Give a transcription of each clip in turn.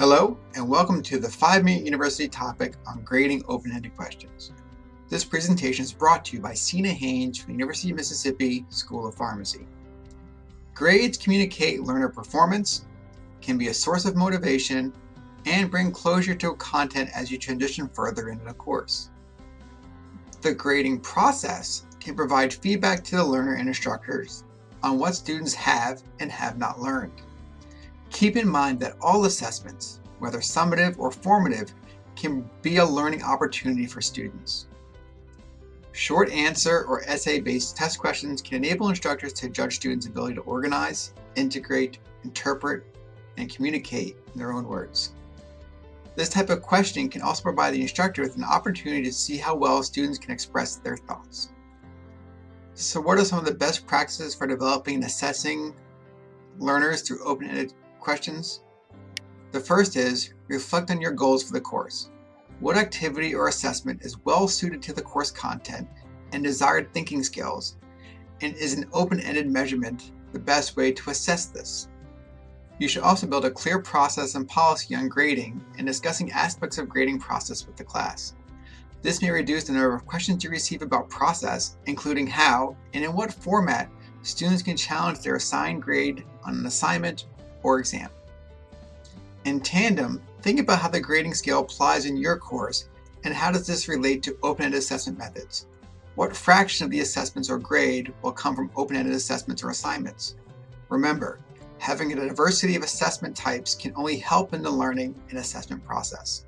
Hello, and welcome to the 5-Minute University topic on grading open-ended questions. This presentation is brought to you by Sina Haynes from the University of Mississippi School of Pharmacy. Grades communicate learner performance, can be a source of motivation, and bring closure to content as you transition further into the course. The grading process can provide feedback to the learner and instructors on what students have and have not learned. Keep in mind that all assessments, whether summative or formative, can be a learning opportunity for students. Short answer or essay-based test questions can enable instructors to judge students' ability to organize, integrate, interpret, and communicate in their own words. This type of questioning can also provide the instructor with an opportunity to see how well students can express their thoughts. So what are some of the best practices for developing and assessing learners through open-ended questions? The first is reflect on your goals for the course. What activity or assessment is well suited to the course content and desired thinking skills, and is an open-ended measurement the best way to assess this? You should also build a clear process and policy on grading and discussing aspects of grading process with the class. This may reduce the number of questions you receive about process, including how and in what format students can challenge their assigned grade on an assignment or exam. In tandem, think about how the grading scale applies in your course and how does this relate to open-ended assessment methods. What fraction of the assessments or grade will come from open-ended assessments or assignments? Remember, having a diversity of assessment types can only help in the learning and assessment process.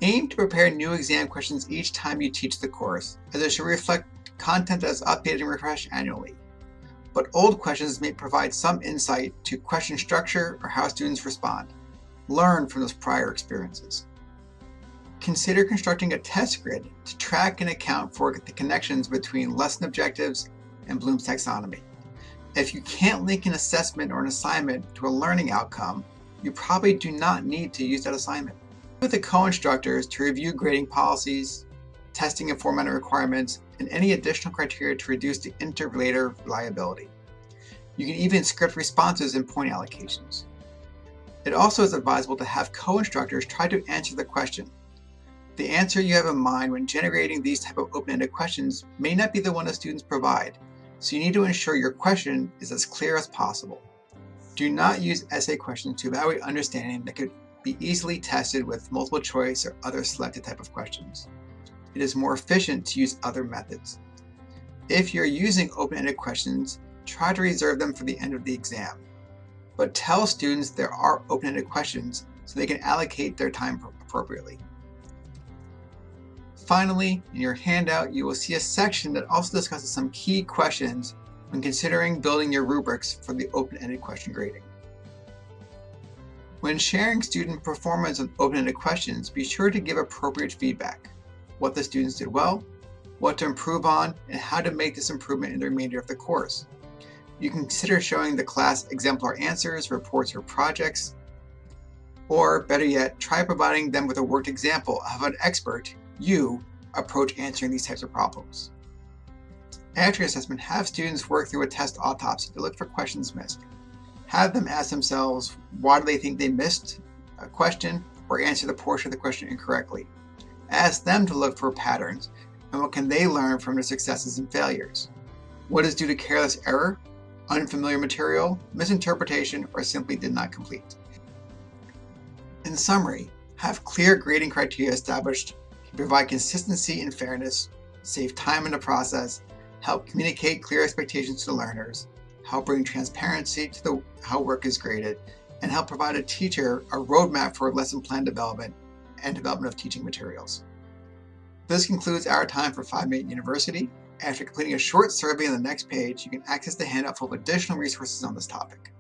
Aim to prepare new exam questions each time you teach the course, as it should reflect content that is updated and refreshed annually. But old questions may provide some insight to question structure or how students respond. Learn from those prior experiences. Consider constructing a test grid to track and account for the connections between lesson objectives and Bloom's taxonomy. If you can't link an assessment or an assignment to a learning outcome, you probably do not need to use that assignment. With the co-instructors to review grading policies, testing and formatting requirements, and any additional criteria to reduce the interrelator reliability. You can even script responses and point allocations. It also is advisable to have co-instructors try to answer the question. The answer you have in mind when generating these type of open-ended questions may not be the one the students provide, so you need to ensure your question is as clear as possible. Do not use essay questions to evaluate understanding that could be easily tested with multiple choice or other selected type of questions. It is more efficient to use other methods. If you're using open-ended questions, try to reserve them for the end of the exam. But tell students there are open-ended questions so they can allocate their time appropriately. Finally, in your handout, you will see a section that also discusses some key questions when considering building your rubrics for the open-ended question grading. When sharing student performance on open-ended questions, be sure to give appropriate feedback. What the students did well, what to improve on, and how to make this improvement in the remainder of the course. You can consider showing the class exemplar answers, reports, or projects, or better yet, try providing them with a worked example of an expert, you, approach answering these types of problems. After your assessment, have students work through a test autopsy to look for questions missed. Have them ask themselves, why do they think they missed a question or answer the portion of the question incorrectly? Ask them to look for patterns and what can they learn from their successes and failures. What is due to careless error, unfamiliar material, misinterpretation, or simply did not complete? In summary, have clear grading criteria established to provide consistency and fairness, save time in the process, help communicate clear expectations to the learners, help bring transparency to how work is graded, and help provide a teacher a roadmap for lesson plan development and development of teaching materials. This concludes our time for 5-Minute University. After completing a short survey on the next page, you can access the handout full of additional resources on this topic.